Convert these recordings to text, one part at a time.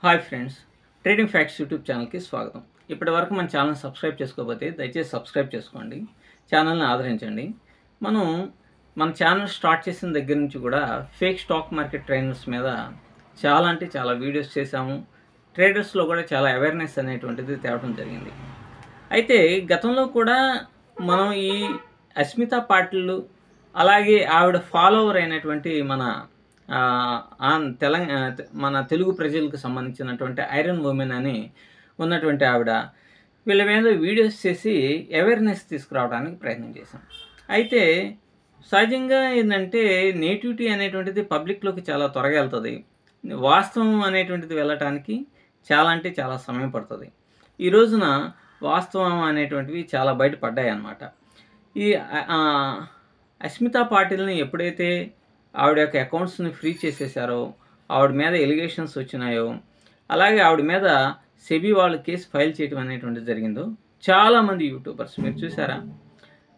Hi friends, trading facts YouTube ఛానల్కి స్వాగతం. ఇప్పటి వరకు మన ఛానల్ సబ్స్క్రైబ్ చేసుకోకపోతే దయచేసి సబ్స్క్రైబ్ చేసుకోండి, ఛానల్ని ఆదరించండి. మనం మన ఛానల్ స్టార్ట్ చేసిన దగ్గర నుంచి కూడా ఫేక్ స్టాక్ మార్కెట్ ట్రైనర్స్ మీద చాలా వీడియోస్ చేశాము. ట్రేడర్స్లో కూడా చాలా అవేర్నెస్ అనేటువంటిది తేవడం జరిగింది. అయితే గతంలో కూడా మనం ఈ అస్మితా పాటిల్ అలాగే ఆవిడ ఫాలోవర్ అయినటువంటి మన తెలుగు ప్రజలకు సంబంధించినటువంటి ఐరన్ ఉమెన్ అని ఉన్నటువంటి ఆవిడ వీళ్ళ మీద వీడియోస్ చేసి అవేర్నెస్ తీసుకురావడానికి ప్రయత్నం చేశాం. అయితే సహజంగా ఏంటంటే నేటివిటీ అనేటువంటిది పబ్లిక్లోకి చాలా త్వరగా వెళ్తుంది. వాస్తవం అనేటువంటిది వెళ్ళటానికి చాలా సమయం పడుతుంది. ఈ రోజున వాస్తవం అనేటువంటివి చాలా బయటపడ్డాయి అన్నమాట. ఈ అస్మితా పాటిల్ని ఎప్పుడైతే ఆవిడ యొక్క అకౌంట్స్ని ఫ్రీ చేసేసారో, ఆవిడ మీద ఎలిగేషన్స్ వచ్చినాయో, అలాగే ఆవిడ మీద సెబీ వాళ్ళు కేసు ఫైల్ చేయడం అనేటువంటిది జరిగిందో, చాలామంది యూట్యూబర్స్ మీరు చూసారా,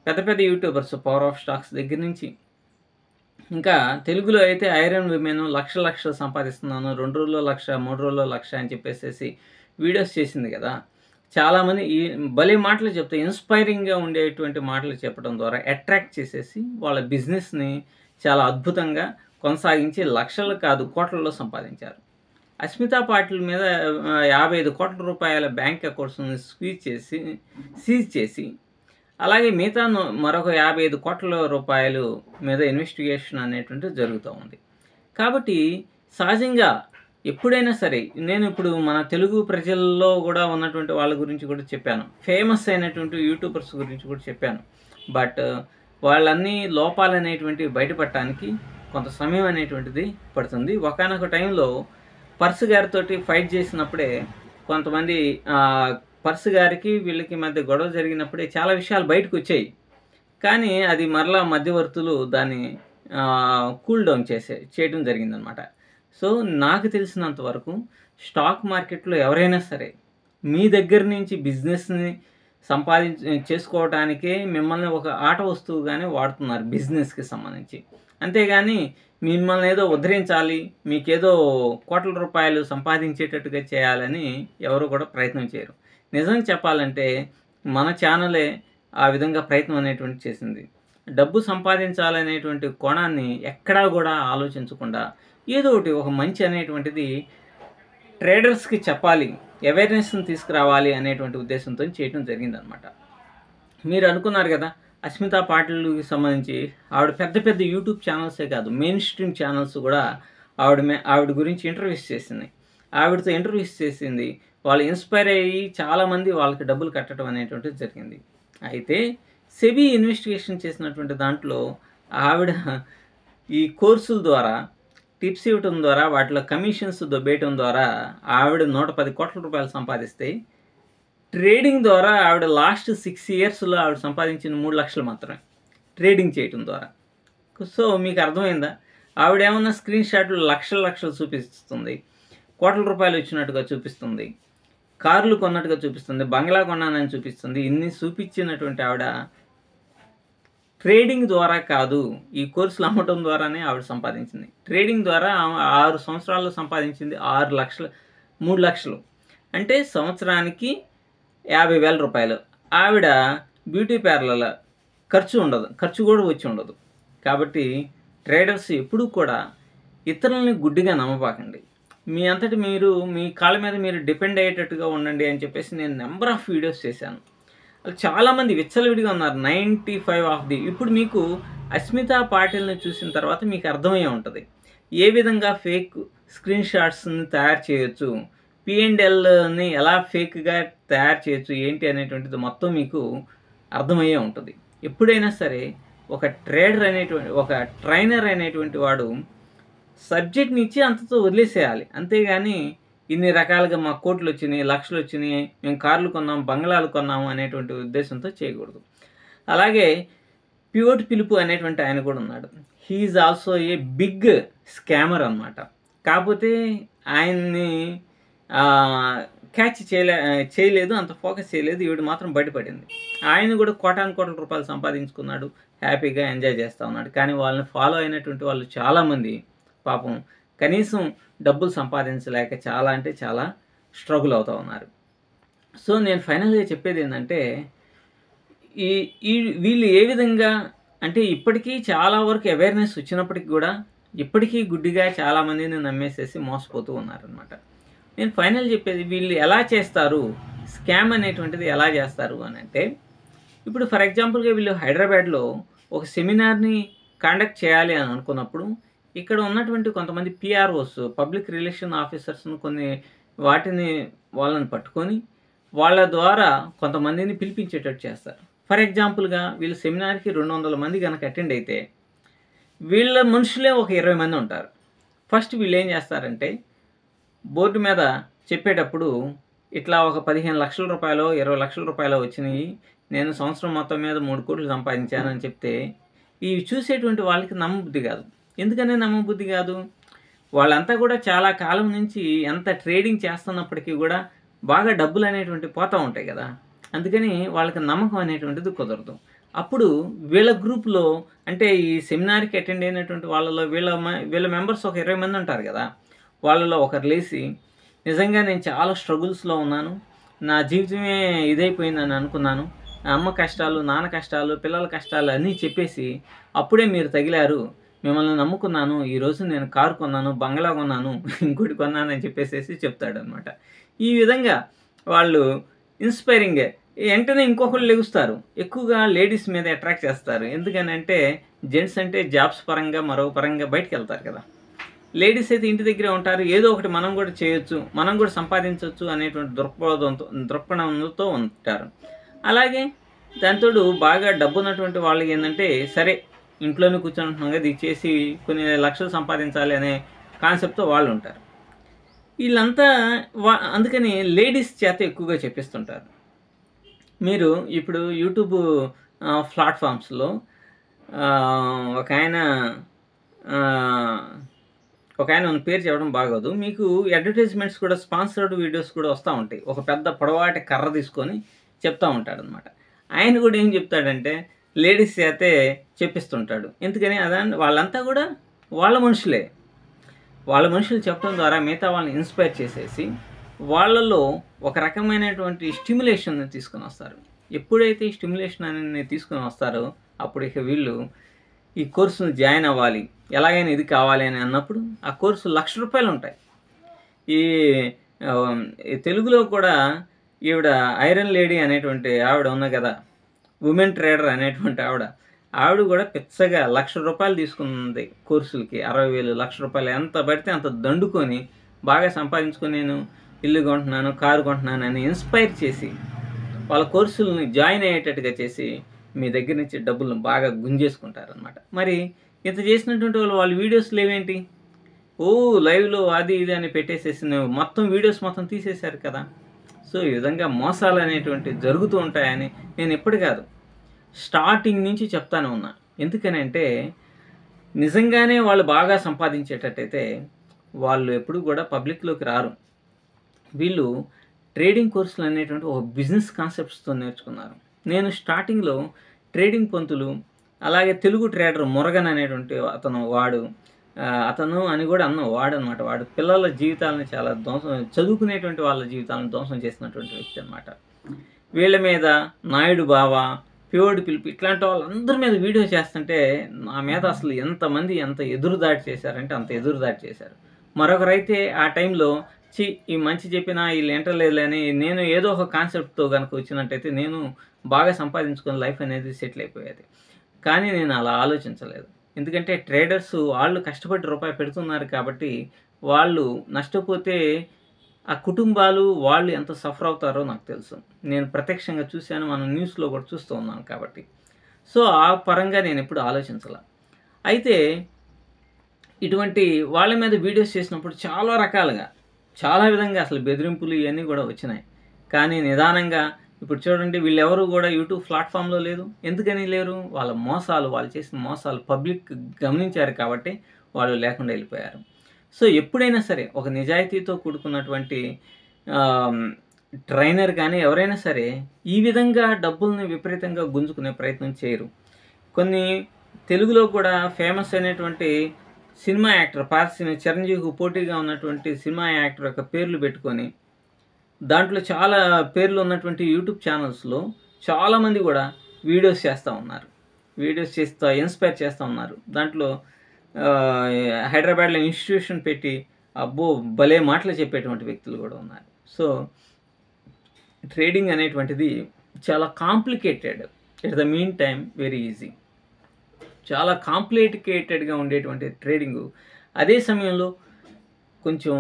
పెద్ద యూట్యూబర్స్ పవర్ ఆఫ్ స్టాక్స్ దగ్గర నుంచి, ఇంకా తెలుగులో అయితే ఐరన్ విమెన్ లక్షలు సంపాదిస్తున్నాను, 2 రోజుల్లో 1,00,000 3 రోజుల్లో 1,00,000 అని చెప్పేసి వీడియోస్ చేసింది కదా. చాలామంది ఈ భలే మాటలు చెప్తే ఇన్స్పైరింగ్గా ఉండేటువంటి మాటలు చెప్పడం ద్వారా అట్రాక్ట్ చేసేసి వాళ్ళ బిజినెస్ని చాలా అద్భుతంగా కొనసాగించి లక్షలు కాదు కోట్లలో సంపాదించారు. అస్మితా పాటిల్ మీద 55 కోట్ల రూపాయల బ్యాంక్ అకౌంట్స్ని సీజ్ చేసి అలాగే మిగతా మరొక 55 కోట్ల రూపాయలు మీద ఇన్వెస్టిగేషన్ అనేటువంటిది జరుగుతూ ఉంది. కాబట్టి సహజంగా ఎప్పుడైనా సరే నేను ఇప్పుడు మన తెలుగు ప్రజల్లో కూడా ఉన్నటువంటి వాళ్ళ గురించి కూడా చెప్పాను, ఫేమస్ అయినటువంటి యూట్యూబర్స్ గురించి కూడా చెప్పాను. బట్ వాళ్ళన్నీ లోపాలు అనేటువంటివి బయటపడటానికి కొంత సమయం అనేటువంటిది పడుతుంది. ఒకానొక టైంలో పర్సు గారితో ఫైట్ చేసినప్పుడే కొంతమంది పర్సు గారికి వీళ్ళకి మధ్య గొడవ జరిగినప్పుడే చాలా విషయాలు బయటకు వచ్చాయి. కానీ అది మరలా మధ్యవర్తులు దాన్ని కూల్ డౌన్ చేయడం జరిగిందనమాట. సో నాకు తెలిసినంత వరకు స్టాక్ మార్కెట్లో ఎవరైనా సరే మీ దగ్గర నుంచి బిజినెస్ని చేసుకోవడానికే మిమ్మల్ని ఒక ఆట వస్తువుగానే వాడుతున్నారు బిజినెస్కి సంబంధించి. అంతేగాని మిమ్మల్ని ఏదో ఉద్ధరించాలి, మీకేదో కోట్ల రూపాయలు సంపాదించేటట్టుగా చేయాలని ఎవరు కూడా ప్రయత్నం చేయరు. నిజం చెప్పాలంటే మన ఛానలే ఆ విధంగా ప్రయత్నం అనేటువంటి చేసింది. డబ్బు సంపాదించాలనేటువంటి కోణాన్ని ఎక్కడా కూడా ఆలోచించకుండా ఏదో ఒకటి ఒక మంచి అనేటువంటిది ట్రేడర్స్కి చెప్పాలి, అవేర్నెస్ని తీసుకురావాలి అనేటువంటి ఉద్దేశంతో చేయడం జరిగిందనమాట. మీరు అనుకున్నారు కదా, అస్మితా పాటిల్కి సంబంధించి ఆవిడ పెద్ద యూట్యూబ్ ఛానల్సే కాదు, మెయిన్ స్ట్రీమ్ ఛానల్స్ కూడా ఆవిడ గురించి ఇంటర్వ్యూస్ చేసింది. ఆవిడతో ఇంటర్వ్యూస్ చేసింది, వాళ్ళు ఇన్స్పైర్ అయ్యి చాలామంది వాళ్ళకి డబ్బులు కట్టడం అనేటువంటిది జరిగింది. అయితే సెబీ ఇన్వెస్టిగేషన్ చేసినటువంటి దాంట్లో ఆవిడ ఈ కోర్సుల ద్వారా టిప్స్ ఇవ్వటం ద్వారా వాటిలో కమిషన్స్ దొబ్బేయటం ద్వారా ఆవిడ 110 కోట్ల రూపాయలు సంపాదిస్తే, ట్రేడింగ్ ద్వారా ఆవిడ లాస్ట్ 6 ఇయర్స్లో ఆవిడ సంపాదించిన 3 లక్షలు మాత్రమే ట్రేడింగ్ చేయటం ద్వారా. సో మీకు అర్థమైందా, ఆవిడ ఏమన్నా స్క్రీన్ షాట్లు లక్షలు చూపిస్తుంది, కోట్ల రూపాయలు వచ్చినట్టుగా చూపిస్తుంది, కార్లు కొన్నట్టుగా చూపిస్తుంది, బంగ్లా కొన్నానని చూపిస్తుంది. ఇన్ని చూపించినటువంటి ఆవిడ ట్రేడింగ్ ద్వారా కాదు, ఈ కోర్సులు అమ్మటం ద్వారానే ఆవిడ సంపాదించింది. ట్రేడింగ్ ద్వారా 6 సంవత్సరాల్లో సంపాదించింది 3 లక్షలు, అంటే సంవత్సరానికి 50,000 రూపాయలు. ఆవిడ బ్యూటీ పార్లర్ల ఖర్చు కూడా వచ్చి ఉండదు. కాబట్టి ట్రేడర్స్ ఎప్పుడూ కూడా ఇతరులని గుడ్డిగా నమ్మబాకండి. మీ అంతటి మీరు మీ కాళ్ళ మీద మీరు డిపెండ్ అయ్యేటట్టుగా ఉండండి అని చెప్పేసి నేను నెంబర్ ఆఫ్ వీడియోస్ చేశాను. చాలామంది విచ్చలవిడిగా ఉన్నారు. 95 ఆఫ్ ది ఇప్పుడు మీకు అస్మితా పాటిల్ని చూసిన తర్వాత మీకు అర్థమయ్యే ఉంటుంది ఏ విధంగా ఫేక్ స్క్రీన్ షాట్స్ని తయారు చేయొచ్చు, P&Lని ఎలా ఫేక్గా తయారు చేయొచ్చు ఏంటి అనేటువంటిది మొత్తం మీకు అర్థమయ్యే ఉంటుంది. ఎప్పుడైనా సరే ఒక ట్రైనర్ అనేటువంటి వాడు సబ్జెక్ట్ని ఇచ్చి అంతతో వదిలేసేయాలి. అంతేగాని ఇన్ని రకాలుగా మా కోట్లు వచ్చినాయి, లక్షలు వచ్చినాయి, మేము కార్లు కొన్నాం, బంగ్లాలు కొన్నాము అనేటువంటి ఉద్దేశంతో చేయకూడదు. అలాగే పివోట్ పిలుపు అనేటువంటి ఆయన కూడా ఉన్నాడు. He is also a big scammer అన్నమాట. కాకపోతే ఆయన్ని క్యాచ్ చేయలేదు, అంత ఫోకస్ చేయలేదు. ఈవిడ మాత్రం బయటపడింది. ఆయన కూడా కోట్ల రూపాయలు సంపాదించుకున్నాడు, హ్యాపీగా ఎంజాయ్ చేస్తూ ఉన్నాడు. కానీ వాళ్ళని ఫాలో అయినటువంటి వాళ్ళు చాలామంది పాపం కనీసం డబ్బులు సంపాదించలేక చాలా అంటే చాలా స్ట్రగుల్ అవుతూ ఉన్నారు. సో నేను ఫైనల్గా చెప్పేది ఏంటంటే, ఈ ఈ వీళ్ళు ఏ విధంగా అంటే ఇప్పటికీ చాలా వరకు అవేర్నెస్ వచ్చినప్పటికి కూడా ఇప్పటికీ గుడ్డిగా చాలామందిని నమ్మేసేసి మోసపోతూ ఉన్నారనమాట. నేను ఫైనల్ చెప్పేది, వీళ్ళు ఎలా చేస్తారు, స్కామ్ అనేటువంటిది ఎలా చేస్తారు అని అంటే, ఇప్పుడు ఫర్ ఎగ్జాంపుల్గా వీళ్ళు హైదరాబాద్లో ఒక సెమినార్ని కండక్ట్ చేయాలి అని అనుకున్నప్పుడు ఇక్కడ ఉన్నటువంటి కొంతమంది పిఆర్ఓస్, పబ్లిక్ రిలేషన్ ఆఫీసర్స్ను వాళ్ళని పట్టుకొని వాళ్ళ ద్వారా కొంతమందిని పిలిపించేటట్టు చేస్తారు. ఫర్ ఎగ్జాంపుల్గా వీళ్ళు సెమినార్కి 200 మంది కనుక అటెండ్ అయితే వీళ్ళ మనుషులే ఒక 20 మంది ఉంటారు. ఫస్ట్ వీళ్ళు ఏం చేస్తారంటే, బోర్డు మీద చెప్పేటప్పుడు ఇట్లా ఒక 15 లక్షల రూపాయలు 20 లక్షల రూపాయలు వచ్చినాయి, నేను సంవత్సరం మొత్తం మీద 3 కోట్లు సంపాదించానని చెప్తే ఇవి చూసేటువంటి వాళ్ళకి నమ్మబుద్ధి కాదు. ఎందుకని నమ్మబుద్ధి కాదు? వాళ్ళంతా కూడా చాలా కాలం నుంచి ఎంత ట్రేడింగ్ చేస్తున్నప్పటికీ కూడా బాగా డబ్బులు అనేటువంటివి పోతూ ఉంటాయి కదా. అందుకని వాళ్ళకి నమ్మకం అనేటువంటిది కుదరదు. అప్పుడు వీళ్ళ గ్రూప్లో అంటే ఈ సెమినార్కి అటెండ్ అయినటువంటి వాళ్ళలో వీళ్ళ మెంబర్స్ ఒక 20 మంది ఉంటారు కదా. వాళ్ళలో ఒకరు లేచి, నిజంగా నేను చాలా స్ట్రగుల్స్లో ఉన్నాను, నా జీవితమే ఇదైపోయిందని అనుకున్నాను, అమ్మ కష్టాలు, నాన్న కష్టాలు, పిల్లల కష్టాలు అన్నీ చెప్పేసి, అప్పుడే మీరు తగిలారు, మిమ్మల్ని నమ్ముకున్నాను, ఈరోజు నేను కారు కొన్నాను, బంగ్లా కొన్నాను, ఇంకోటి కొన్నాను అని చెప్పేసి చెప్తాడనమాట. ఈ విధంగా వాళ్ళు ఇన్స్పైరింగ్ వెంటనే ఇంకొకళ్ళు లెగుస్తారు. ఎక్కువగా లేడీస్ మీద అట్రాక్ట్ చేస్తారు. ఎందుకని అంటే జెంట్స్ అంటే జాబ్స్ పరంగా మరో పరంగా బయటకు వెళ్తారు కదా. లేడీస్ అయితే ఇంటి దగ్గరే ఉంటారు, ఏదో ఒకటి మనం కూడా చేయొచ్చు, మనం కూడా సంపాదించవచ్చు అనేటువంటి దృక్పథంతో ఉంటారు. అలాగే దాంతోడు బాగా డబ్బు ఉన్నటువంటి వాళ్ళకి ఏంటంటే, సరే ఇంట్లోనే కూర్చుంటున్నాం కదా, ఇది చేసి కొన్ని లక్షలు సంపాదించాలి అనే కాన్సెప్ట్తో వాళ్ళు ఉంటారు. వీళ్ళంతా అందుకని లేడీస్ చేత ఎక్కువగా చెప్పిస్తుంటారు. మీరు ఇప్పుడు యూట్యూబ్ ప్లాట్ఫామ్స్లో ఒక ఆయన ఉన్న పేరు చెప్పడం బాగోదు, మీకు అడ్వర్టైజ్మెంట్స్ కూడా, స్పాన్సర్డ్ వీడియోస్ కూడా వస్తూ ఉంటాయి. ఒక పెద్ద పొడవాటి కర్ర తీసుకొని చెప్తూ ఉంటాడు అనమాట. ఆయన కూడా ఏం చెప్తాడంటే లేడీస్ చేతే చెప్పిస్తుంటాడు. ఎందుకని వాళ్ళంతా కూడా వాళ్ళ మనుషులు చెప్పడం ద్వారా మిగతా వాళ్ళని ఇన్స్పైర్ చేసేసి వాళ్ళలో ఒక రకమైనటువంటి స్టిమ్యులేషన్ని తీసుకొని వస్తారు. ఎప్పుడైతే ఈ స్టిమ్యులేషన్ అనేది తీసుకొని వస్తారో అప్పుడు ఇక వీళ్ళు ఈ కోర్సును జాయిన్ అవ్వాలి, ఎలాగైనా ఇది కావాలి అని అన్నప్పుడు ఆ కోర్సు ₹1,00,000 ఉంటాయి. ఈ తెలుగులో కూడా ఈవిడ ఐరన్ లేడీ అనేటువంటి ఆవిడ ఉంది కదా, ఉమెన్ ట్రేడర్ అనేటువంటి ఆవిడ కూడా పిచ్చగా ₹1,00,000 తీసుకుంది కోర్సులకి. 60,000, ₹1,00,000 ఎంత పడితే అంత దండుకొని బాగా సంపాదించుకొని నేను ఇల్లు కొంటున్నాను, కారు కొంటున్నాను అని ఇన్స్పైర్ చేసి వాళ్ళ కోర్సులని జాయిన్ అయ్యేటట్టుగా చేసి మీ దగ్గర నుంచి డబ్బులను బాగా గుంజేసుకుంటారనమాట. మరి ఇంత చేసినటువంటి వాళ్ళ వీడియోస్లు ఏవేంటి, లైవ్లో అది ఇది అని పెట్టేసేసి మొత్తం వీడియోస్ మొత్తం తీసేశారు కదా. సో ఈ విధంగా మోసాలు అనేటువంటివి జరుగుతూ ఉంటాయని నేను ఎప్పుడు కాదు, స్టార్టింగ్ నుంచి చెప్తానే ఉన్నా. ఎందుకనంటే నిజంగానే వాళ్ళు బాగా సంపాదించేటట్టయితే వాళ్ళు ఎప్పుడు కూడా పబ్లిక్లోకి రారు. వీళ్ళు ట్రేడింగ్ కోర్సులు అనేటువంటి ఒక బిజినెస్ కాన్సెప్ట్స్తో నేర్చుకున్నారు. నేను స్టార్టింగ్లో ట్రేడింగ్ పంతులు, అలాగే తెలుగు ట్రేడర్ మురగన్ అనేటువంటి అతను అని కూడా వాడనమాట. వాడు పిల్లల జీవితాలను చాలా చదువుకునేటువంటి వాళ్ళ జీవితాలను ధ్వంసం చేసినటువంటి వ్యక్తి అనమాట. వీళ్ళ మీద నాయుడు బావ, పియోడి పిలుపు ఇట్లాంటి వాళ్ళందరి మీద వీడియో చేస్తుంటే నా మీద అసలు ఎంతమంది ఎంత ఎదురుదాడి చేశారంటే అంత ఎదురుదాడి చేశారు. మరొకరైతే ఆ టైంలో ఈ మంచి చెప్పినా వీళ్ళు ఎంటలేదులేని నేను ఏదో ఒక కాన్సెప్ట్తో కనుక వచ్చినట్టయితే నేను బాగా సంపాదించుకుని లైఫ్ అనేది సెటిల్ అయిపోయేది. కానీ నేను అలా ఆలోచించలేదు. ఎందుకంటే ట్రేడర్స్ వాళ్ళు కష్టపడి రూపాయి పెడుతున్నారు కాబట్టి వాళ్ళు నష్టపోతే ఆ కుటుంబాలు వాళ్ళు ఎంత సఫర్ అవుతారో నాకు తెలుసు. నేను ప్రత్యక్షంగా చూశాను, మనం న్యూస్లో కూడా చూస్తూ ఉన్నాను కాబట్టి. సో ఆ పరంగా నేను ఎప్పుడు ఆలోచించాల. అయితే ఇటువంటి వాళ్ళ మీద వీడియోస్ చేసినప్పుడు చాలా రకాలుగా చాలా విధంగా అసలు బెదిరింపులు ఇవన్నీ కూడా వచ్చినాయి. కానీ నిదానంగా ఇప్పుడు చూడండి, వీళ్ళెవరు కూడా యూట్యూబ్ ప్లాట్ఫామ్లో లేదు. ఎందుకని లేరు? వాళ్ళు చేసిన మోసాలు పబ్లిక్ గమనించారు కాబట్టి వాళ్ళు లేకుండా వెళ్ళిపోయారు. సో ఎప్పుడైనా సరే ఒక నిజాయితీతో కూడుకున్నటువంటి ట్రైనర్ కానీ ఎవరైనా సరే ఈ విధంగా డబ్బుల్ని విపరీతంగా గుంజుకునే ప్రయత్నం చేయరు. కొన్ని తెలుగులో కూడా ఫేమస్ అయినటువంటి సినిమా యాక్టర్ చిరంజీవికి పోటీగా ఉన్నటువంటి సినిమా యాక్టర్ యొక్క పేర్లు పెట్టుకొని దాంట్లో చాలా పేర్లు ఉన్నటువంటి యూట్యూబ్ ఛానల్స్లో చాలామంది కూడా వీడియోస్ చేస్తూ ఉన్నారు. వీడియోస్ చేస్తూ ఇన్స్పైర్ చేస్తూ ఉన్నారు. దాంట్లో హైదరాబాద్లో ఇన్స్టిట్యూషన్ పెట్టి అబ్బో భలే మాటలు చెప్పేటువంటి వ్యక్తులు కూడా ఉన్నారు. సో ట్రేడింగ్ అనేటువంటిది చాలా complicated, at the mean time very easy. చాలా కాంప్లికేటెడ్గా ఉండేటువంటి ట్రేడింగు అదే సమయంలో కొంచెం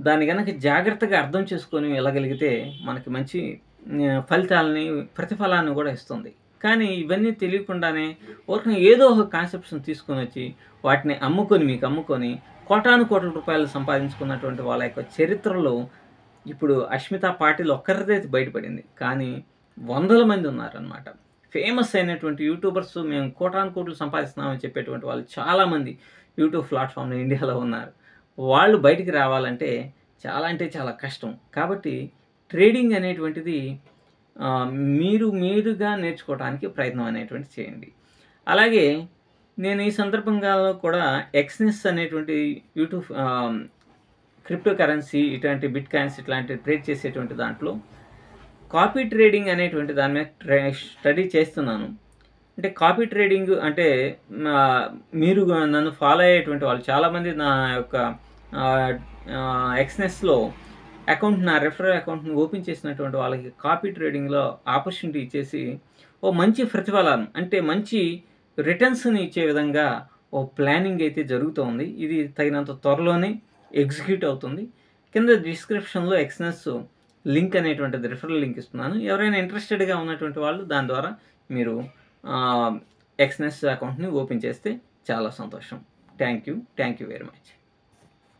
దాన్ని కనుక జాగ్రత్తగా అర్థం చేసుకొని వెళ్ళగలిగితే మనకి మంచి ప్రతిఫలాన్ని కూడా ఇస్తుంది. కానీ ఇవన్నీ తెలియకుండానే ఊరికనే ఏదో ఒక కాన్సెప్ట్స్ని తీసుకొని వచ్చి వాటిని అమ్ముకొని కోటాను కోట్ల రూపాయలు సంపాదించుకున్నటువంటి వాళ్ళ యొక్క చరిత్రలో ఇప్పుడు అష్మితా పాటిల్ ఒక్కరిదే బయటపడింది. కానీ వందల మంది ఉన్నారనమాట. ఫేమస్ అయినటువంటి యూట్యూబర్స్ మేము కోటాను కోట్లు సంపాదిస్తున్నామని చెప్పేటువంటి వాళ్ళు చాలామంది యూట్యూబ్ ప్లాట్ఫామ్లో ఇండియాలో ఉన్నారు. వాళ్ళు బయటికి రావాలంటే చాలా కష్టం. కాబట్టి ట్రేడింగ్ అనేటువంటిది మీరుగా నేర్చుకోవడానికి ప్రయత్నం అనేటువంటిది చేయండి. అలాగే నేను ఈ సందర్భంగా కూడా ఎక్స్నెస్ అనేటువంటి యూట్యూబ్ క్రిప్టో కరెన్సీ ఇట్లాంటి బిట్ కాయిన్స్ ఇట్లాంటి ట్రేడ్ చేసేటువంటి దాంట్లో కాపీ ట్రేడింగ్ అనేటువంటి దాని మీద స్టడీ చేస్తున్నాను. అంటే కాపీ ట్రేడింగ్ అంటే మీరు నన్ను ఫాలో అయ్యేటువంటి వాళ్ళు చాలామంది నా యొక్క ఎక్స్నెస్లో నా రెఫరల్ అకౌంట్ని ఓపెన్ చేసినటువంటి వాళ్ళకి కాపీ ట్రేడింగ్లో ఆపర్చునిటీ ఇచ్చేసి మంచి ప్రతిఫలాన్ని అంటే మంచి రిటర్న్స్ని ఇచ్చే విధంగా ప్లానింగ్ అయితే జరుగుతోంది. ఇది తగినంత త్వరలోనే ఎగ్జిక్యూట్ అవుతుంది. కింద డిస్క్రిప్షన్లో ఎక్స్నెస్ లింక్ అనేటువంటిది రిఫరల్ లింక్ ఇస్తున్నాను. ఎవరైనా ఇంట్రెస్టెడ్గా ఉన్నటువంటి వాళ్ళు దాని ద్వారా మీరు ఎక్స్నెస్ అకౌంట్ని ఓపెన్ చేస్తే చాలా సంతోషం. Thank you very much.